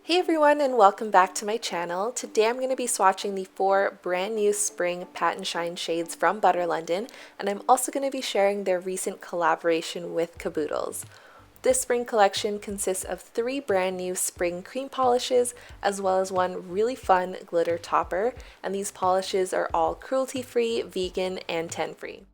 Hey everyone, and welcome back to my channel. Today I'm going to be swatching the 4 brand new spring Patent Shine shades from Butter London, and I'm also going to be sharing their recent collaboration with Caboodles. This spring collection consists of 3 brand new spring cream polishes, as well as one really fun glitter topper, and these polishes are all cruelty-free, vegan, and tin-free.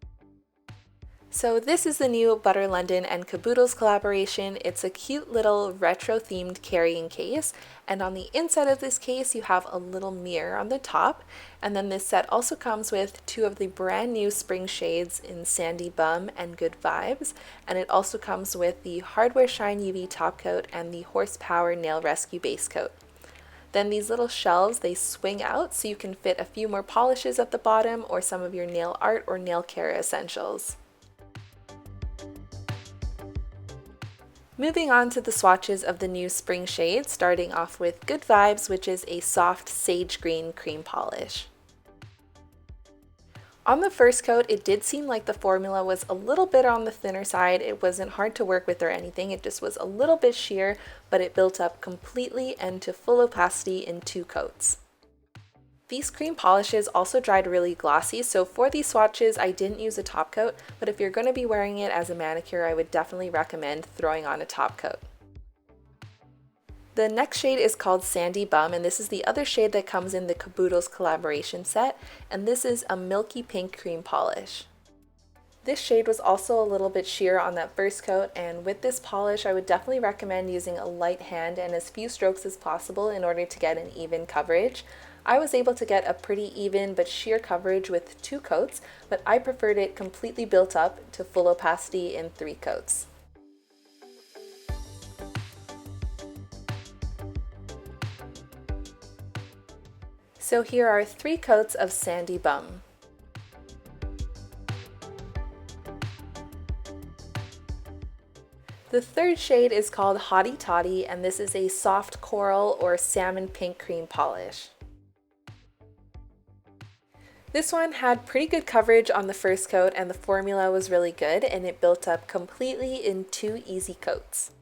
So this is the new Butter London and Caboodles collaboration. It's a cute little retro-themed carrying case, and on the inside of this case you have a little mirror on the top, and then this set also comes with 2 of the brand new spring shades in Sandy Bum and Good Vibes, and it also comes with the Hardware Shine UV top coat and the Horsepower Nail Rescue base coat. Then these little shelves, they swing out so you can fit a few more polishes at the bottom or some of your nail art or nail care essentials. Moving on to the swatches of the new spring shades, starting off with Good Vibes, which is a soft sage green cream polish. On the first coat, it did seem like the formula was a little bit on the thinner side. It wasn't hard to work with or anything, it just was a little bit sheer, but it built up completely and to full opacity in 2 coats. These cream polishes also dried really glossy, so for these swatches I didn't use a top coat, but if you're going to be wearing it as a manicure, I would definitely recommend throwing on a top coat. The next shade is called Sandy Bum, and this is the other shade that comes in the Caboodles collaboration set, and this is a milky pink cream polish. This shade was also a little bit sheer on that first coat, and with this polish I would definitely recommend using a light hand and as few strokes as possible in order to get an even coverage. I was able to get a pretty even but sheer coverage with 2 coats, but I preferred it completely built up to full opacity in 3 coats. So here are 3 coats of Sandy Bum. The third shade is called Hottie Toddy, and this is a soft coral or salmon pink cream polish. This one had pretty good coverage on the first coat, and the formula was really good, and it built up completely in 2 easy coats.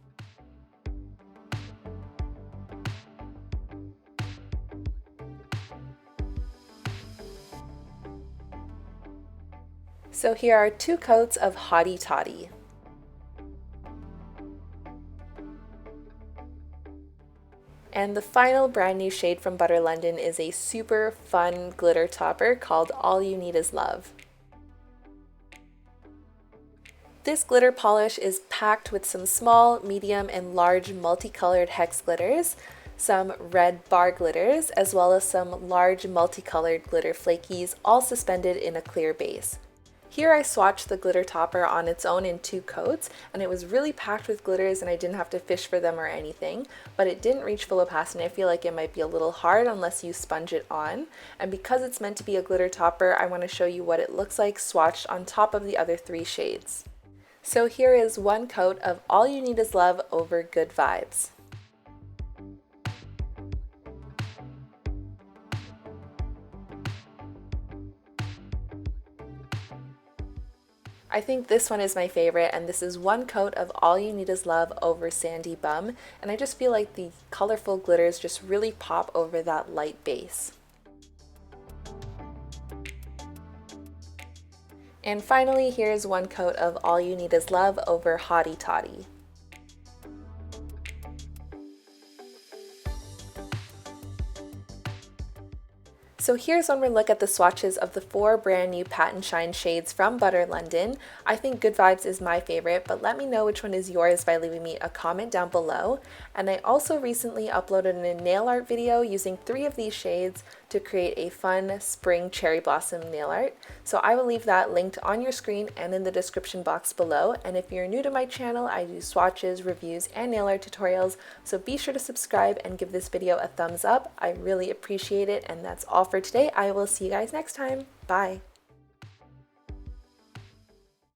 So here are 2 coats of Hottie Toddy. And the final brand new shade from Butter London is a super fun glitter topper called All You Need Is Love. This glitter polish is packed with some small, medium, and large multicolored hex glitters, some red bar glitters, as well as some large multicolored glitter flakies, all suspended in a clear base. Here I swatched the glitter topper on its own in 2 coats, and it was really packed with glitters and I didn't have to fish for them or anything, but it didn't reach full opacity. I feel like it might be a little hard unless you sponge it on, and because it's meant to be a glitter topper, I want to show you what it looks like swatched on top of the other 3 shades. So here is 1 coat of All You Need Is Love over Good Vibes. I think this one is my favorite, and this is 1 coat of All You Need Is Love over Sandy Bum, and I just feel like the colorful glitters just really pop over that light base. And finally, here's 1 coat of All You Need Is Love over Hottie Toddy. So here's one more look at the swatches of the 4 brand new Patent Shine shades from Butter London. I think Good Vibes is my favorite, but let me know which one is yours by leaving me a comment down below. And I also recently uploaded a nail art video using 3 of these shades to create a fun spring cherry blossom nail art. So I will leave that linked on your screen and in the description box below. And if you're new to my channel, I do swatches, reviews, and nail art tutorials, so be sure to subscribe and give this video a thumbs up. I really appreciate it, and that's all for today. I will see you guys next time. Bye!